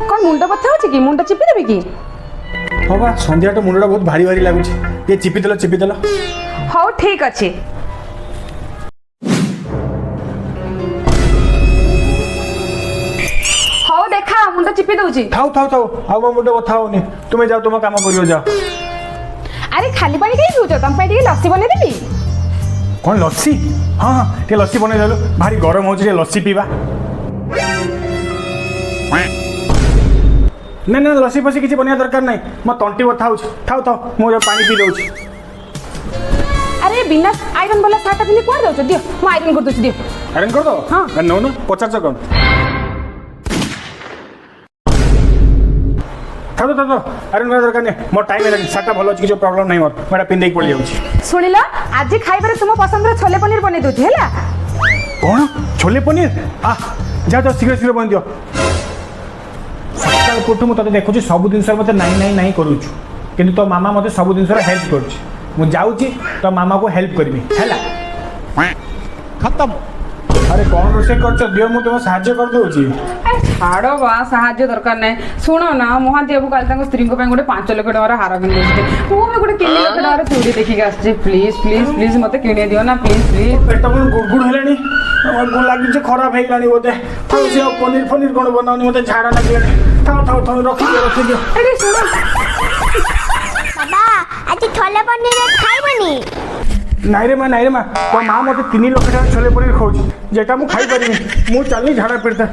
कौन मुंड बथा हो कि मुंड चिपी देबी कि हाँ बा संध्या तो मुंडा बहुत भारी भारी लगुच ये चिपिदेल हौ ठीक अच्छे हौ देखा मुंड चिपी दउची थाऊ थाऊ थाऊ आ मो मुंडा बथा होनी तुम्हें जाओ तुम काम करियो जाओ। अरे खाली पानी कहीं पिउछ तुम पे लस्सी बने देबी कौन लस्सी हाँ हाँ टे लस्सी बन देलु भारी गरम हो लस्सी पीवा ना ना लस्सी फसी किसी बनवा दरकार नहीं मो तंटी बथा हो थाऊ थाऊ मो पानी पी दउची। अरे बिना आयरन वाला सार्ट पिंधि कुआं जाउछ दियो मो आयरन कर दउछ दियो आयरन कर दो हाँ नो नो पचार कौन था तो आयरन करवा दरकार नहीं मोर टाइम है सार्टा भल अच्छी प्रॉब्लम नहीं मोर मैं पिंधे पड़ जाऊँ। सुनिल आज खाइबार तुम पसंद छोले पनीर बने दउछ हैला कौन छोले पनीर आ जा तो शीघ्र शीघ्र बन दियो सकाल पुटू मुझे देखुची सब जिन मत नाई नाई नाई करुचु किंतु तो मामा मते सब जिन हेल्प करुची मु जाऊची तो मामा को हेल्प करबी हैला खत्म। अरे कौन रोसे कर दियो मु तुम साहाय्य कर दोची छाड़ बा साहाय्य दरकार नहीं शुण ना महांती बाबू काली स्त्री गोटे 5 लाख टकर हार किन मुझे गोटे 3 लाख टकर चूड़ी देखिक आसचे प्लीज प्लीज प्लीज मत किणी दियो ना प्लीज प्लीज पेट कौन गुड़गुड़ हेलानी लगे खराब होगा बोधे थाऊ से पनीर फनीर कौन बनाऊनी मत झाड़ा लगे थाऊ थाऊ थाऊ रखी दियो। अरे सुन बाबा आज छोले पनीर खाइबनी नाई रे माँ तो माँ मत 3 लाख छोले पनीर खाऊँ जेटा मुझे खाई पारि मुझे चलनी झाड़ा पीड़ता।